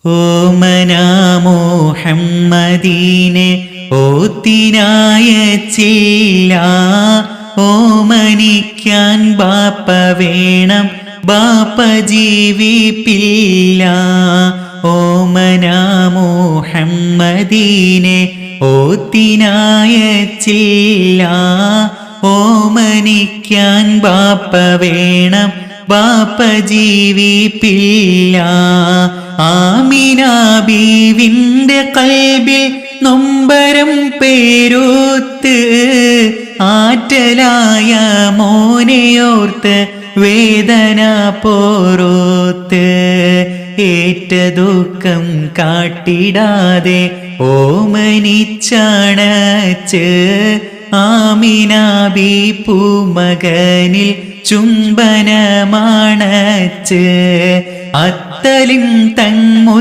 ഓമന മുഹമ്മദീനെ ഓത്തിനായച്ചില്ല. ഓമനിക്കാൻ ബാപ്പ വേണം, ബാപ്പ ജീവിപ്പില്ല. ഓമന മുഹമ്മദീനെ ഓത്തിനായച്ചില്ല. ഓമനിക്കാൻ ബാപ്പ വേണം, ബാപ്പ ജീവിപ്പില്ല. ആമിന ബീവിന്റെ കൽബിൽ നൊമ്പരം പേരൂത്ത്, ആറ്റലായ മോനെയോർത്ത് വേദന പോറൂത്ത്. ഏറ്റ ദുഃഖം കാട്ടിടാതെ ഓമനിച്ചണച്ച്, ആമിന ബീ പൂമകനിൽ ചുംബനമാണച്ച്. അത്തലിൻ തങ്ങു